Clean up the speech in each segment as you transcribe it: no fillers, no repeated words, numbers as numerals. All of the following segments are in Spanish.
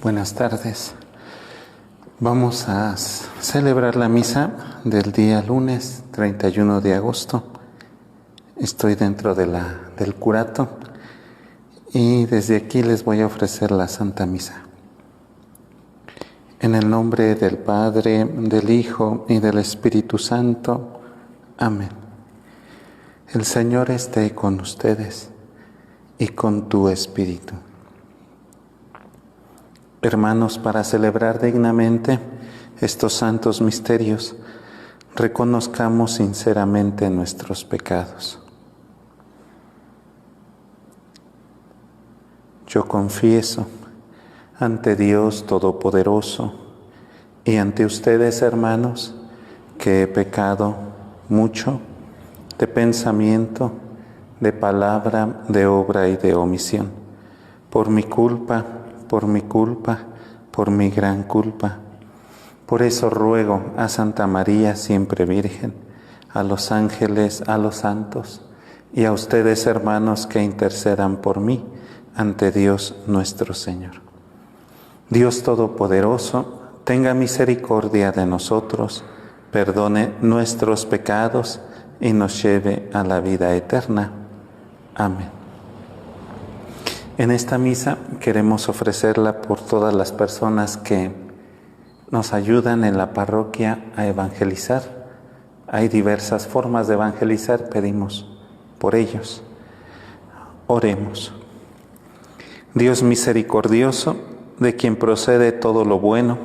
Buenas tardes. Vamos a celebrar la misa del día lunes 31 de agosto. Estoy dentro del curato y desde aquí les voy a ofrecer la Santa Misa. En el nombre del Padre, del Hijo y del Espíritu Santo. Amén. El Señor esté con ustedes y con tu espíritu. Hermanos, para celebrar dignamente estos santos misterios, reconozcamos sinceramente nuestros pecados. Yo confieso ante Dios Todopoderoso y ante ustedes, hermanos, que he pecado mucho de pensamiento, de palabra, de obra y de omisión, por mi culpa, por mi gran culpa. Por eso ruego a Santa María, siempre Virgen, a los ángeles, a los santos, y a ustedes, hermanos, que intercedan por mí ante Dios nuestro Señor. Dios Todopoderoso, tenga misericordia de nosotros, perdone nuestros pecados y nos lleve a la vida eterna. Amén. En esta misa queremos ofrecerla por todas las personas que nos ayudan en la parroquia a evangelizar. Hay diversas formas de evangelizar, pedimos por ellos. Oremos. Dios misericordioso, de quien procede todo lo bueno,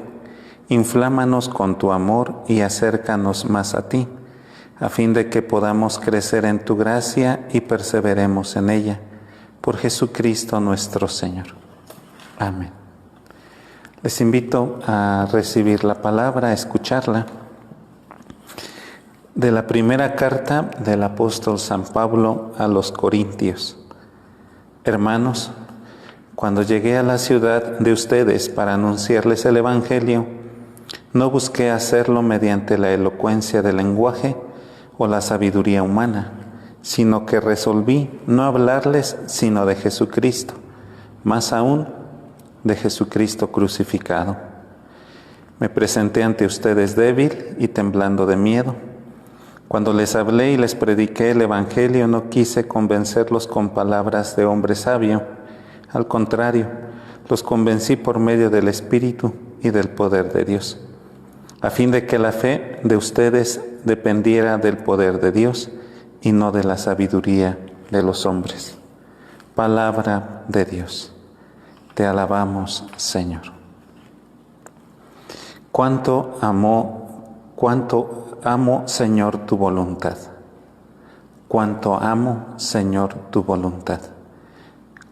inflámanos con tu amor y acércanos más a ti, a fin de que podamos crecer en tu gracia y perseveremos en ella. Por Jesucristo nuestro Señor. Amén. Les invito a recibir la palabra, a escucharla, de la primera carta del apóstol San Pablo a los Corintios. Hermanos, cuando llegué a la ciudad de ustedes para anunciarles el Evangelio, no busqué hacerlo mediante la elocuencia del lenguaje o la sabiduría humana, sino que resolví no hablarles sino de Jesucristo, más aún de Jesucristo crucificado. Me presenté ante ustedes débil y temblando de miedo. Cuando les hablé y les prediqué el Evangelio, no quise convencerlos con palabras de hombre sabio. Al contrario, los convencí por medio del Espíritu y del poder de Dios, a fin de que la fe de ustedes dependiera del poder de Dios y no de la sabiduría de los hombres. Palabra de Dios. Te alabamos, Señor. Cuánto amo, Señor, tu voluntad. Cuánto amo, Señor, tu voluntad.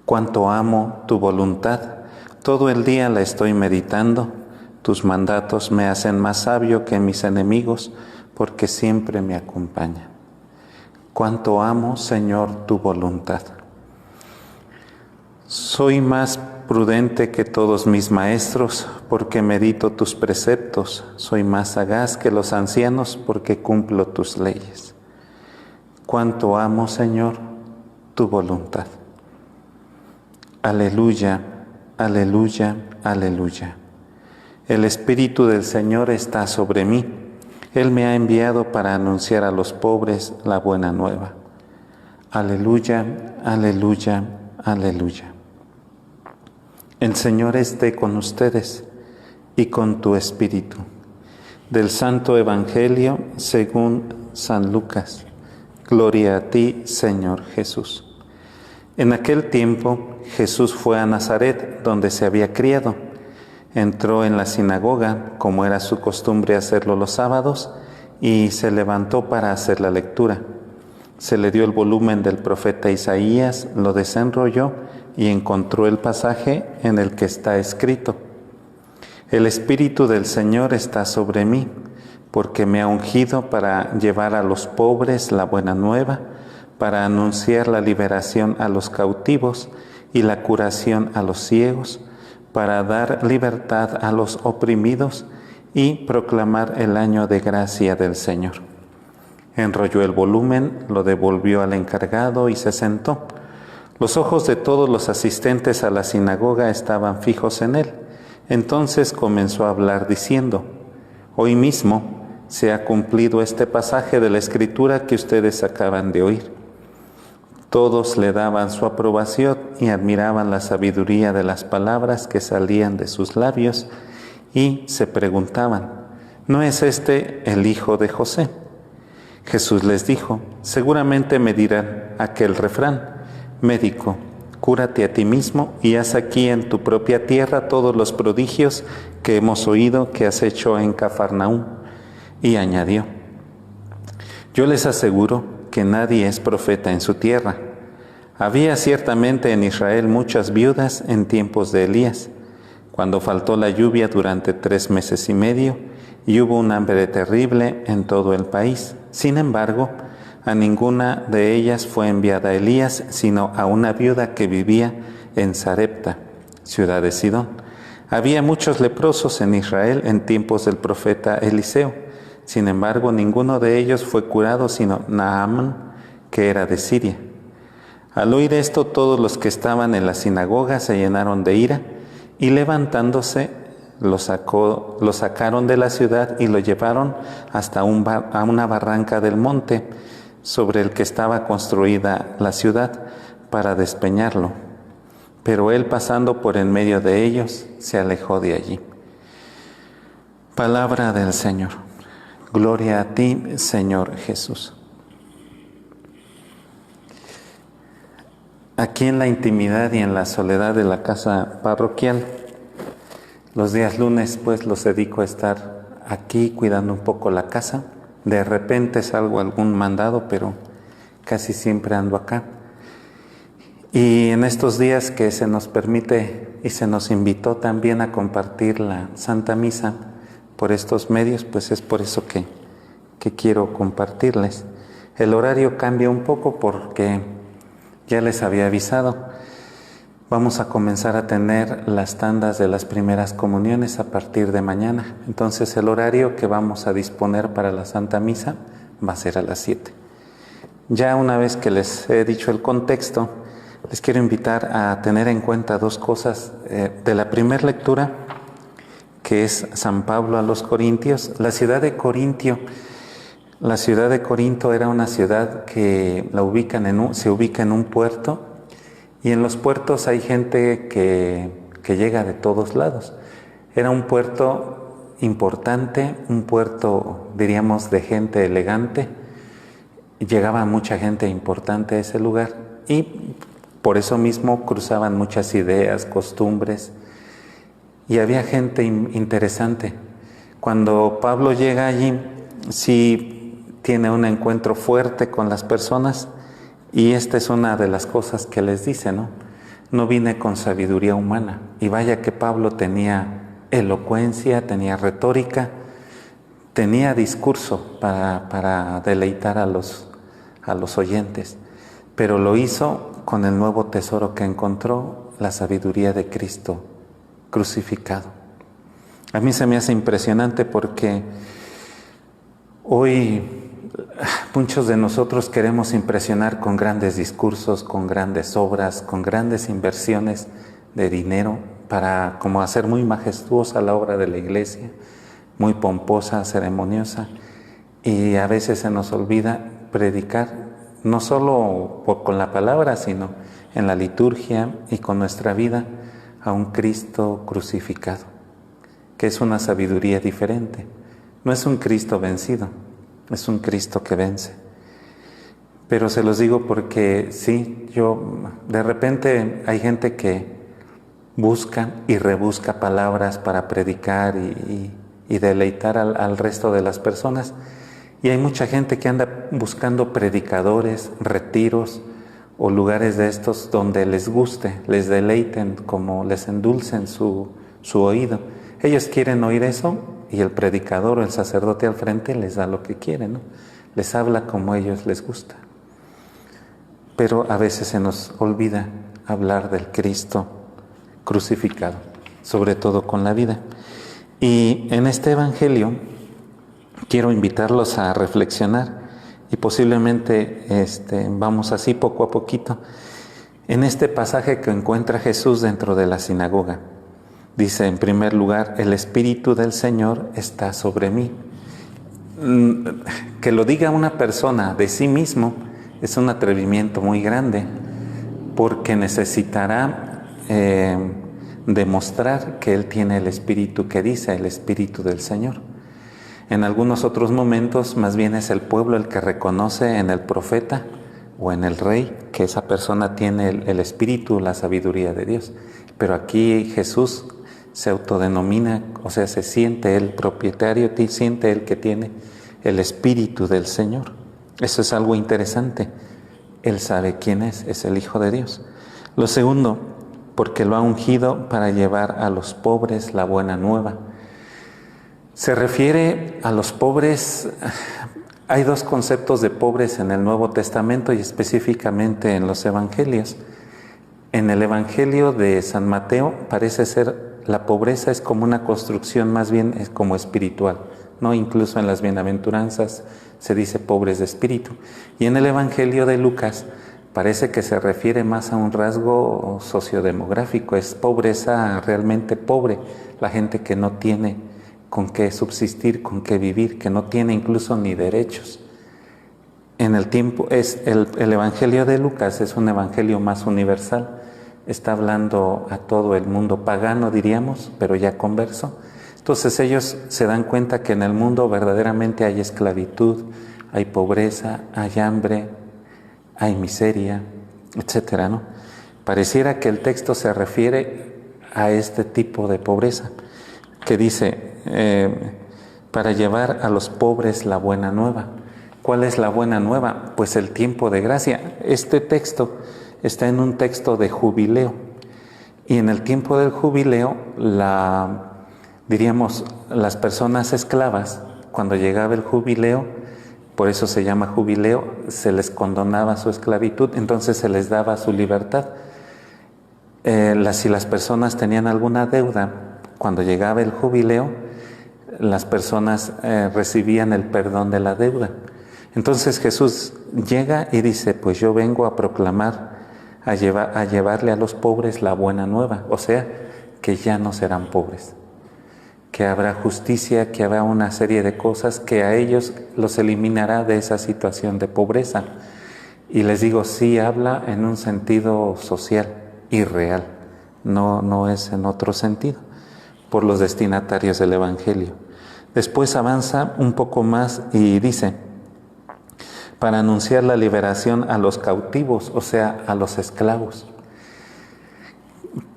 Cuánto amo tu voluntad. Todo el día la estoy meditando. Tus mandatos me hacen más sabio que mis enemigos, porque siempre me acompañan. Cuánto amo, Señor, tu voluntad. Soy más prudente que todos mis maestros, porque medito tus preceptos. Soy más sagaz que los ancianos, porque cumplo tus leyes. Cuánto amo, Señor, tu voluntad. Aleluya, aleluya, aleluya. El Espíritu del Señor está sobre mí. Él me ha enviado para anunciar a los pobres la buena nueva. Aleluya, aleluya, aleluya. El Señor esté con ustedes y con tu espíritu. Del Santo Evangelio según San Lucas. Gloria a ti, Señor Jesús. En aquel tiempo Jesús fue a Nazaret, donde se había criado. Entró en la sinagoga, como era su costumbre hacerlo los sábados, y se levantó para hacer la lectura. Se le dio el volumen del profeta Isaías, lo desenrolló y encontró el pasaje en el que está escrito: El Espíritu del Señor está sobre mí, porque me ha ungido para llevar a los pobres la buena nueva, para anunciar la liberación a los cautivos y la curación a los ciegos, para dar libertad a los oprimidos y proclamar el año de gracia del Señor. Enrolló el volumen, lo devolvió al encargado y se sentó. Los ojos de todos los asistentes a la sinagoga estaban fijos en él, Entonces comenzó a hablar diciendo: hoy mismo se ha cumplido este pasaje de la Escritura que ustedes acaban de oír. Todos le daban su aprobación y admiraban la sabiduría de las palabras que salían de sus labios y se preguntaban: ¿no es este el hijo de José? Jesús les dijo: seguramente me dirán aquel refrán: médico, cúrate a ti mismo y haz aquí en tu propia tierra todos los prodigios que hemos oído que has hecho en Cafarnaúm. Y añadió: yo les aseguro que nadie es profeta en su tierra. Había ciertamente en Israel muchas viudas en tiempos de Elías, cuando faltó la lluvia durante 3 meses y medio, y hubo un hambre terrible en todo el país. Sin embargo, a ninguna de ellas fue enviada Elías, sino a una viuda que vivía en Sarepta, ciudad de Sidón. Había muchos leprosos en Israel en tiempos del profeta Eliseo. Sin embargo, ninguno de ellos fue curado, sino Naamán, que era de Siria. Al oír esto, todos los que estaban en la sinagoga se llenaron de ira, y levantándose, lo sacaron de la ciudad y lo llevaron hasta a una barranca del monte sobre el que estaba construida la ciudad, para despeñarlo. Pero él, pasando por en medio de ellos, se alejó de allí. Palabra del Señor. Gloria a ti, Señor Jesús. Aquí en la intimidad y en la soledad de la casa parroquial, los días lunes pues los dedico a estar aquí cuidando un poco la casa. De repente salgo a algún mandado, pero casi siempre ando acá. Y en estos días que se nos permite y se nos invitó también a compartir la Santa Misa por estos medios, pues es por eso que quiero compartirles. El horario cambia un poco porque ya les había avisado. Vamos a comenzar a tener las tandas de las primeras comuniones a partir de mañana. Entonces el horario que vamos a disponer para la Santa Misa va a ser a las 7. Ya una vez que les he dicho el contexto, les quiero invitar a tener en cuenta 2 cosas de la primera lectura, que es San Pablo a los Corintios. La ciudad de Corinto era una ciudad que se ubica en un puerto. Y en los puertos hay gente que llega de todos lados. Era un puerto importante, un puerto, diríamos, de gente elegante. Llegaba mucha gente importante a ese lugar y por eso mismo cruzaban muchas ideas, costumbres. Y había gente interesante. Cuando Pablo llega allí, sí tiene un encuentro fuerte con las personas. Y esta es una de las cosas que les dice, ¿no? No vine con sabiduría humana. Y vaya que Pablo tenía elocuencia, tenía retórica, tenía discurso para deleitar a los oyentes. Pero lo hizo con el nuevo tesoro que encontró, la sabiduría de Cristo crucificado. A mí se me hace impresionante porque hoy muchos de nosotros queremos impresionar con grandes discursos, con grandes obras, con grandes inversiones de dinero para como hacer muy majestuosa la obra de la iglesia, muy pomposa, ceremoniosa, y a veces se nos olvida predicar no solo con la palabra, sino en la liturgia y con nuestra vida a un Cristo crucificado, que es una sabiduría diferente. No es un Cristo vencido, es un Cristo que vence. Pero se los digo porque sí, de repente hay gente que busca y rebusca palabras para predicar y deleitar al resto de las personas. Y hay mucha gente que anda buscando predicadores, retiros o lugares de estos donde les guste, les deleiten, como les endulcen su oído. Ellos quieren oír eso y el predicador o el sacerdote al frente les da lo que quieren, ¿no? Les habla como a ellos les gusta. Pero a veces se nos olvida hablar del Cristo crucificado, sobre todo con la vida. Y en este Evangelio quiero invitarlos a reflexionar y posiblemente vamos así poco a poquito en este pasaje que encuentra Jesús dentro de la sinagoga. Dice en primer lugar, el Espíritu del Señor está sobre mí. Que lo diga una persona de sí mismo es un atrevimiento muy grande, porque necesitará demostrar que él tiene el Espíritu que dice, el Espíritu del Señor. En algunos otros momentos, más bien es el pueblo el que reconoce en el profeta o en el rey que esa persona tiene el Espíritu, la sabiduría de Dios. Pero aquí Jesús se autodenomina, o sea, se siente el propietario, siente el que tiene el Espíritu del Señor. Eso es algo interesante. Él sabe quién es el Hijo de Dios. Lo segundo, porque lo ha ungido para llevar a los pobres la buena nueva. Se refiere a los pobres. Hay dos conceptos de pobres en el Nuevo Testamento y específicamente en los Evangelios. En el Evangelio de San Mateo parece ser la pobreza es como una construcción, más bien es como espiritual, ¿no? Incluso en las bienaventuranzas se dice pobres de espíritu. Y en el Evangelio de Lucas parece que se refiere más a un rasgo sociodemográfico, es pobreza realmente pobre, la gente que no tiene con qué subsistir, con qué vivir, que no tiene incluso ni derechos. En el tiempo, el Evangelio de Lucas es un evangelio más universal, está hablando a todo el mundo pagano, diríamos, pero ya converso. Entonces ellos se dan cuenta que en el mundo verdaderamente hay esclavitud, hay pobreza, hay hambre, hay miseria, etcétera, ¿no? Pareciera que el texto se refiere a este tipo de pobreza, que dice, para llevar a los pobres la buena nueva. ¿Cuál es la buena nueva? Pues el tiempo de gracia. Este texto está en un texto de jubileo. Y en el tiempo del jubileo, diríamos, las personas esclavas, cuando llegaba el jubileo, por eso se llama jubileo, se les condonaba su esclavitud, entonces se les daba su libertad. Si las personas tenían alguna deuda, cuando llegaba el jubileo, las personas recibían el perdón de la deuda. Entonces Jesús llega y dice, pues yo vengo a proclamar, a llevarle a los pobres la buena nueva, o sea, que ya no serán pobres, que habrá justicia, que habrá una serie de cosas que a ellos los eliminará de esa situación de pobreza. Y les digo, sí habla en un sentido social y real, no es en otro sentido, por los destinatarios del Evangelio. Después avanza un poco más y dice, para anunciar la liberación a los cautivos, o sea, a los esclavos.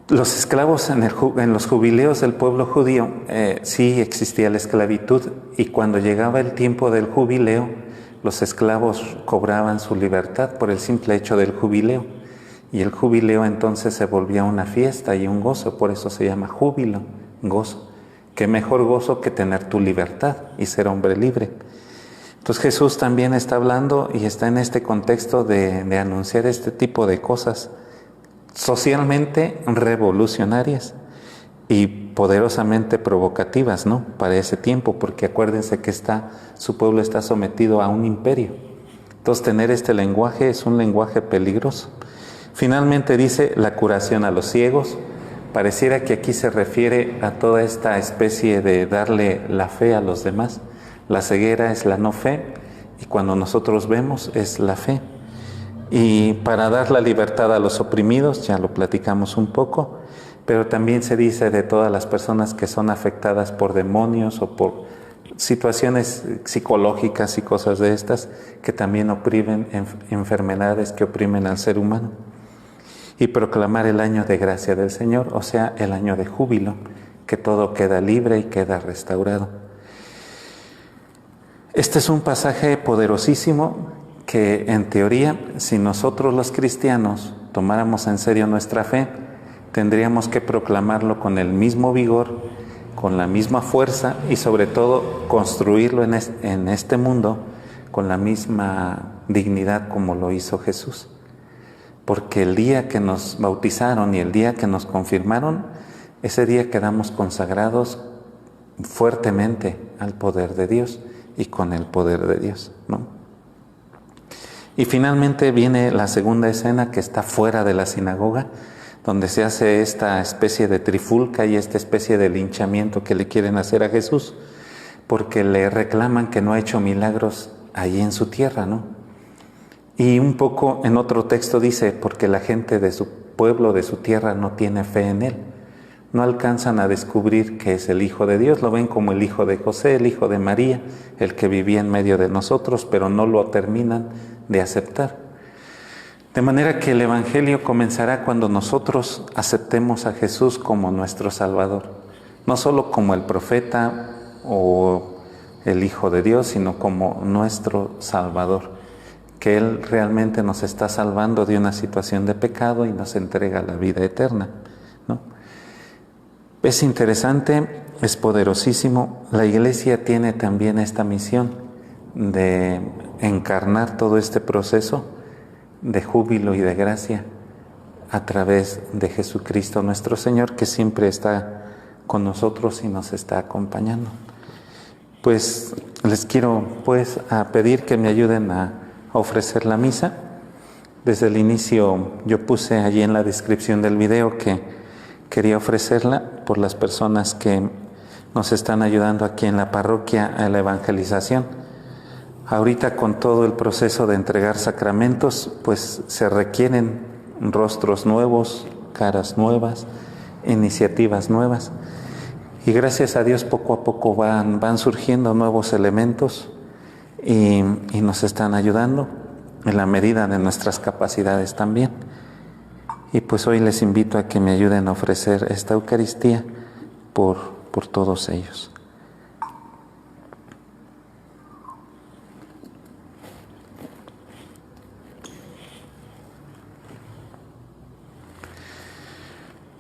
Los esclavos en los jubileos del pueblo judío, sí existía la esclavitud, y cuando llegaba el tiempo del jubileo, los esclavos cobraban su libertad por el simple hecho del jubileo. Y el jubileo entonces se volvía una fiesta y un gozo, por eso se llama júbilo, gozo. Qué mejor gozo que tener tu libertad y ser hombre libre. Entonces Jesús también está hablando y está en este contexto de anunciar este tipo de cosas socialmente revolucionarias y poderosamente provocativas, ¿no? Para ese tiempo, porque acuérdense que su pueblo está sometido a un imperio. Entonces tener este lenguaje es un lenguaje peligroso. Finalmente dice la curación a los ciegos. Pareciera que aquí se refiere a toda esta especie de darle la fe a los demás. La ceguera es la no fe y cuando nosotros vemos es la fe. Y para dar la libertad a los oprimidos, ya lo platicamos un poco, pero también se dice de todas las personas que son afectadas por demonios o por situaciones psicológicas y cosas de estas que también oprimen enfermedades que oprimen al ser humano. Y proclamar el año de gracia del Señor, o sea, el año de júbilo, que todo queda libre y queda restaurado. Este es un pasaje poderosísimo que en teoría, si nosotros los cristianos tomáramos en serio nuestra fe, tendríamos que proclamarlo con el mismo vigor, con la misma fuerza y sobre todo construirlo en este mundo con la misma dignidad como lo hizo Jesús. Porque el día que nos bautizaron y el día que nos confirmaron, ese día quedamos consagrados fuertemente al poder de Dios y con el poder de Dios, ¿no? Y finalmente viene la segunda escena que está fuera de la sinagoga, donde se hace esta especie de trifulca y esta especie de linchamiento que le quieren hacer a Jesús, porque le reclaman que no ha hecho milagros allí en su tierra, ¿no? Y un poco en otro texto dice, porque la gente de su pueblo, de su tierra, no tiene fe en Él. No alcanzan a descubrir que es el Hijo de Dios, lo ven como el Hijo de José, el Hijo de María, el que vivía en medio de nosotros, pero no lo terminan de aceptar. De manera que el Evangelio comenzará cuando nosotros aceptemos a Jesús como nuestro Salvador, no solo como el profeta o el Hijo de Dios, sino como nuestro Salvador, que Él realmente nos está salvando de una situación de pecado y nos entrega la vida eterna, ¿no? Es interesante, es poderosísimo. La Iglesia tiene también esta misión de encarnar todo este proceso de júbilo y de gracia a través de Jesucristo nuestro Señor, que siempre está con nosotros y nos está acompañando. Pues les quiero a pedir que me ayuden a ofrecer la misa. Desde el inicio yo puse allí en la descripción del video que quería ofrecerla por las personas que nos están ayudando aquí en la parroquia a la evangelización. Ahorita con todo el proceso de entregar sacramentos, pues se requieren rostros nuevos, caras nuevas, iniciativas nuevas. Y gracias a Dios poco a poco van surgiendo nuevos elementos y nos están ayudando en la medida de nuestras capacidades también. Y pues hoy les invito a que me ayuden a ofrecer esta Eucaristía por todos ellos.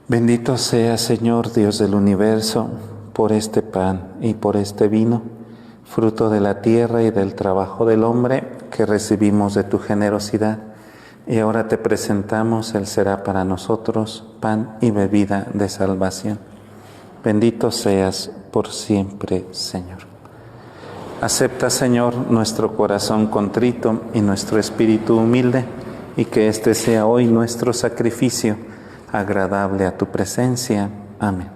Bendito sea, Señor Dios del universo, por este pan y por este vino, fruto de la tierra y del trabajo del hombre que recibimos de tu generosidad. Y ahora te presentamos, Él será para nosotros pan y bebida de salvación. Bendito seas por siempre, Señor. Acepta, Señor, nuestro corazón contrito y nuestro espíritu humilde, y que este sea hoy nuestro sacrificio agradable a tu presencia. Amén.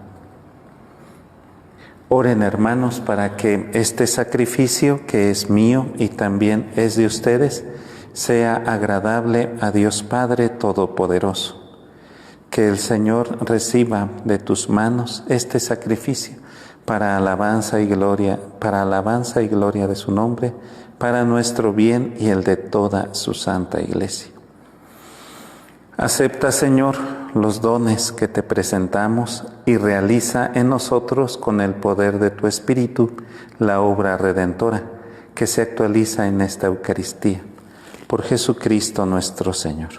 Oren, hermanos, para que este sacrificio, que es mío y también es de ustedes, sea agradable a Dios Padre Todopoderoso. Que el Señor reciba de tus manos este sacrificio para alabanza y gloria de su nombre, para nuestro bien y el de toda su santa Iglesia. Acepta, Señor, los dones que te presentamos y realiza en nosotros con el poder de tu Espíritu la obra redentora que se actualiza en esta Eucaristía. Por Jesucristo nuestro Señor.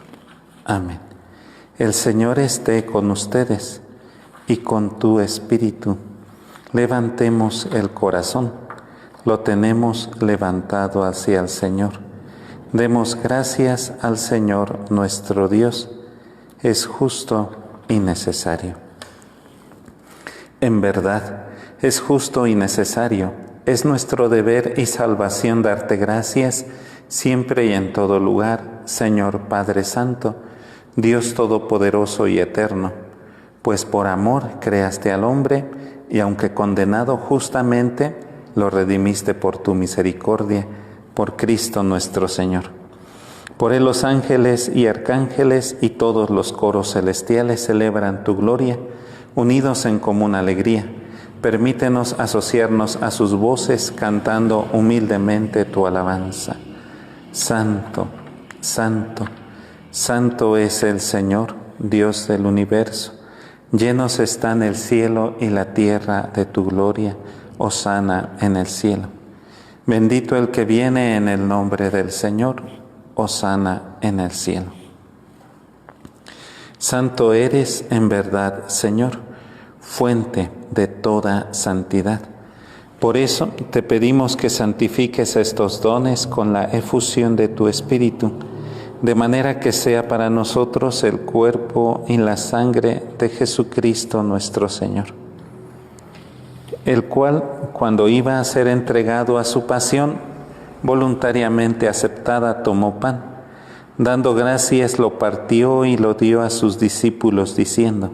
Amén. El Señor esté con ustedes y con tu espíritu. Levantemos el corazón. Lo tenemos levantado hacia el Señor. Demos gracias al Señor nuestro Dios. Es justo y necesario. En verdad, es justo y necesario. Es nuestro deber y salvación darte gracias siempre y en todo lugar, Señor Padre Santo, Dios Todopoderoso y Eterno, pues por amor creaste al hombre y aunque condenado justamente, lo redimiste por tu misericordia, por Cristo nuestro Señor. Por él los ángeles y arcángeles y todos los coros celestiales celebran tu gloria, unidos en común alegría. Permítenos asociarnos a sus voces cantando humildemente tu alabanza. Santo, santo, santo es el Señor, Dios del universo. Llenos están el cielo y la tierra de tu gloria. Hosana en el cielo. Bendito el que viene en el nombre del Señor. Hosana en el cielo. Santo eres en verdad, Señor, fuente de toda santidad. Por eso te pedimos que santifiques estos dones con la efusión de tu Espíritu, de manera que sea para nosotros el cuerpo y la sangre de Jesucristo nuestro Señor, el cual, cuando iba a ser entregado a su pasión, voluntariamente aceptada, tomó pan. Dando gracias, lo partió y lo dio a sus discípulos, diciendo: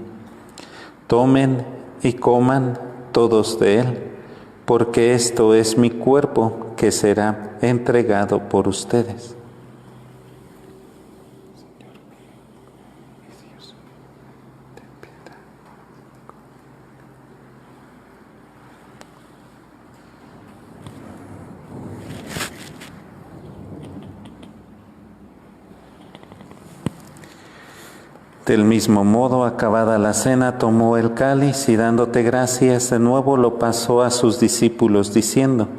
Tomen y coman todos de él, porque esto es mi cuerpo que será entregado por ustedes. Del mismo modo, acabada la cena, tomó el cáliz y dándote gracias de nuevo lo pasó a sus discípulos, diciendo: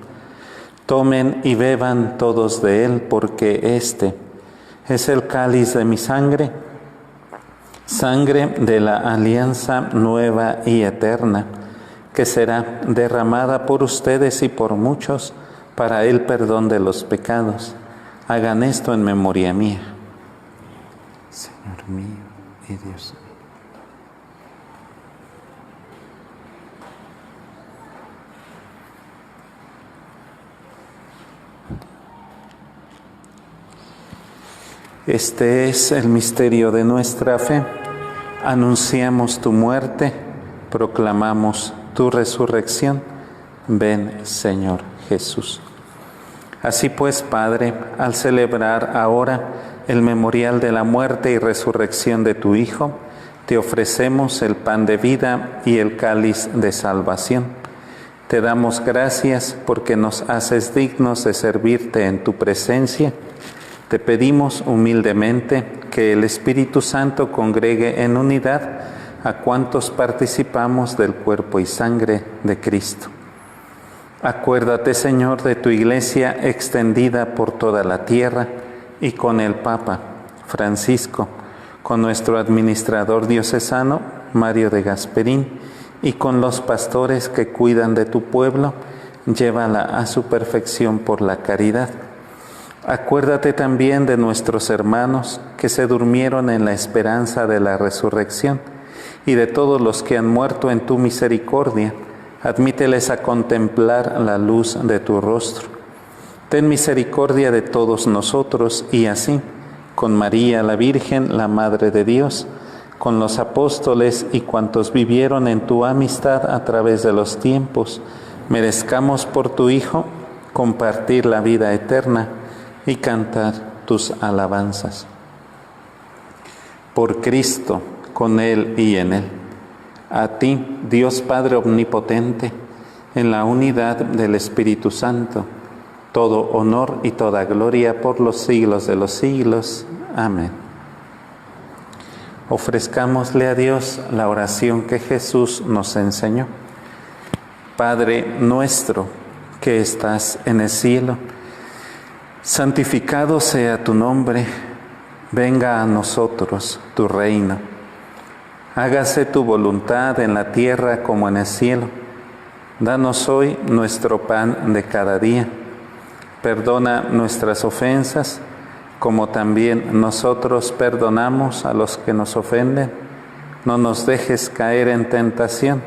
Tomen y beban todos de él, porque este es el cáliz de mi sangre, sangre de la alianza nueva y eterna, que será derramada por ustedes y por muchos para el perdón de los pecados. Hagan esto en memoria mía. Señor mío y Dios mío. Este es el misterio de nuestra fe. Anunciamos tu muerte, proclamamos tu resurrección. Ven, Señor Jesús. Así pues, Padre, al celebrar ahora el memorial de la muerte y resurrección de tu Hijo, te ofrecemos el pan de vida y el cáliz de salvación. Te damos gracias porque nos haces dignos de servirte en tu presencia. Te pedimos humildemente que el Espíritu Santo congregue en unidad a cuantos participamos del cuerpo y sangre de Cristo. Acuérdate, Señor, de tu Iglesia extendida por toda la tierra y con el Papa Francisco, con nuestro administrador diocesano, Mario de Gasperín, y con los pastores que cuidan de tu pueblo, llévala a su perfección por la caridad. Acuérdate también de nuestros hermanos que se durmieron en la esperanza de la resurrección y de todos los que han muerto en tu misericordia. Admíteles a contemplar la luz de tu rostro. Ten misericordia de todos nosotros y así, con María la Virgen, la Madre de Dios, con los apóstoles y cuantos vivieron en tu amistad a través de los tiempos, merezcamos por tu Hijo compartir la vida eterna y cantar tus alabanzas. Por Cristo, con Él y en Él. A ti, Dios Padre Omnipotente, en la unidad del Espíritu Santo, todo honor y toda gloria por los siglos de los siglos. Amén. Ofrezcámosle a Dios la oración que Jesús nos enseñó. Padre nuestro que estás en el cielo, santificado sea tu nombre, venga a nosotros tu reino. Hágase tu voluntad en la tierra como en el cielo. Danos hoy nuestro pan de cada día. Perdona nuestras ofensas, como también nosotros perdonamos a los que nos ofenden. No nos dejes caer en tentación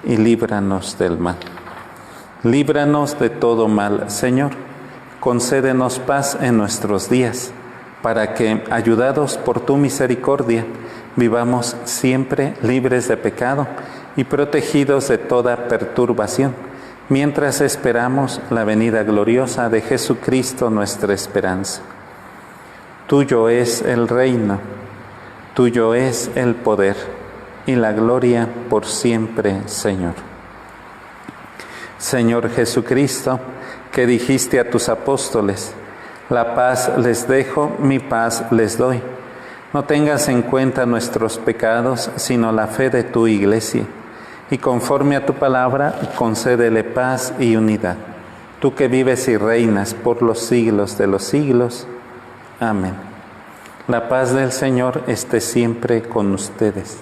y líbranos del mal. Líbranos de todo mal, Señor. Concédenos paz en nuestros días, para que, ayudados por tu misericordia, vivamos siempre libres de pecado y protegidos de toda perturbación, mientras esperamos la venida gloriosa de Jesucristo, nuestra esperanza. Tuyo es el reino, tuyo es el poder y la gloria por siempre, Señor. Señor Jesucristo, que dijiste a tus apóstoles: la paz les dejo, mi paz les doy. No tengas en cuenta nuestros pecados, sino la fe de tu Iglesia. Y conforme a tu palabra, concédele paz y unidad. Tú que vives y reinas por los siglos de los siglos. Amén. La paz del Señor esté siempre con ustedes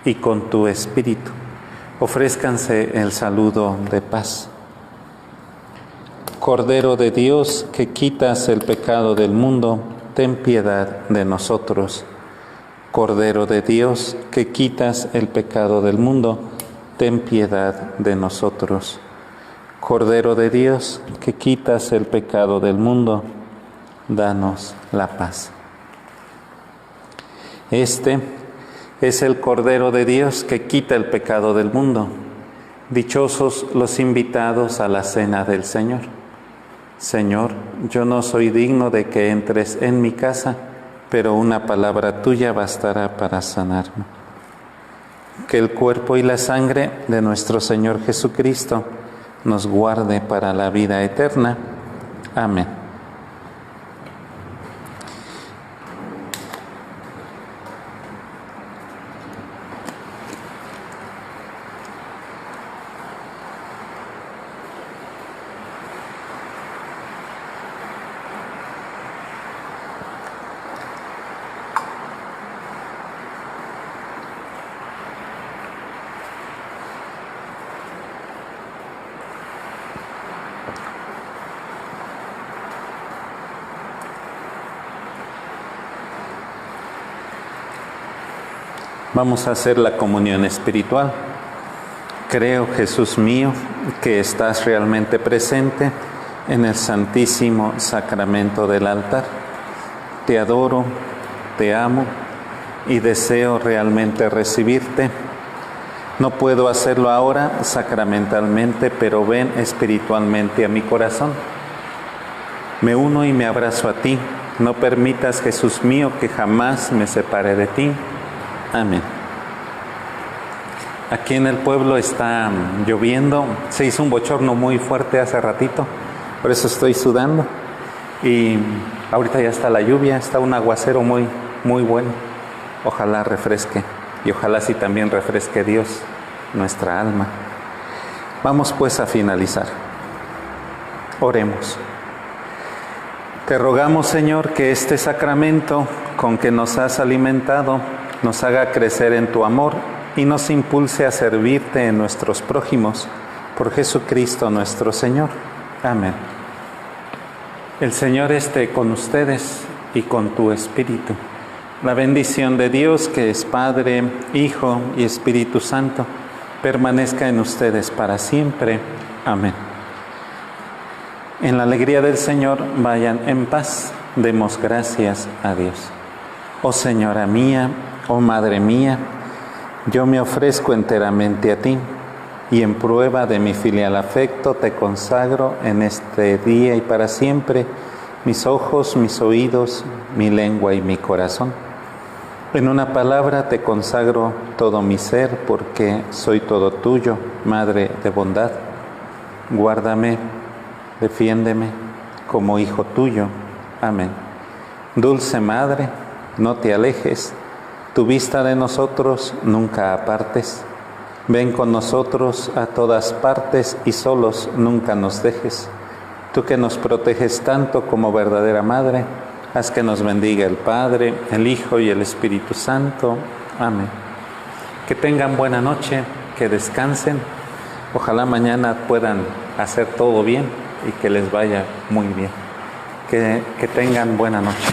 y con tu espíritu. Ofrézcanse el saludo de paz. Cordero de Dios, que quitas el pecado del mundo, ten piedad de nosotros. Cordero de Dios, que quitas el pecado del mundo, ten piedad de nosotros. Cordero de Dios, que quitas el pecado del mundo, danos la paz. Este es el Cordero de Dios que quita el pecado del mundo. Dichosos los invitados a la cena del Señor. Señor, yo no soy digno de que entres en mi casa, pero una palabra tuya bastará para sanarme. Que el cuerpo y la sangre de nuestro Señor Jesucristo nos guarde para la vida eterna. Amén. Vamos a hacer la comunión espiritual. Creo, Jesús mío, que estás realmente presente en el santísimo sacramento del altar. Te adoro, te amo y deseo realmente recibirte. No puedo hacerlo ahora sacramentalmente, pero ven espiritualmente a mi corazón. Me uno y me abrazo a ti. No permitas, Jesús mío, que jamás me separe de ti. Amén. Aquí en el pueblo está lloviendo. Se hizo un bochorno muy fuerte hace ratito, por eso estoy sudando. Y ahorita ya está la lluvia, está un aguacero muy, muy bueno. Ojalá refresque y ojalá sí también refresque Dios nuestra alma. Vamos pues a finalizar. Oremos. Te rogamos, Señor, que este sacramento con que nos has alimentado nos haga crecer en tu amor y nos impulse a servirte en nuestros prójimos. Por Jesucristo nuestro Señor. Amén. El Señor esté con ustedes y con tu espíritu. La bendición de Dios, que es Padre, Hijo y Espíritu Santo, permanezca en ustedes para siempre. Amén. En la alegría del Señor vayan en paz. Demos gracias a Dios. Oh Señora mía, oh Madre mía, yo me ofrezco enteramente a ti y en prueba de mi filial afecto te consagro en este día y para siempre mis ojos, mis oídos, mi lengua y mi corazón. En una palabra te consagro todo mi ser porque soy todo tuyo, Madre de bondad. Guárdame, defiéndeme como hijo tuyo. Amén. Dulce Madre, no te alejes, tu vista de nosotros nunca apartes. Ven con nosotros a todas partes y solos nunca nos dejes. Tú que nos proteges tanto como verdadera Madre, haz que nos bendiga el Padre, el Hijo y el Espíritu Santo. Amén. Que tengan buena noche, que descansen. Ojalá mañana puedan hacer todo bien y que les vaya muy bien. Que tengan buena noche.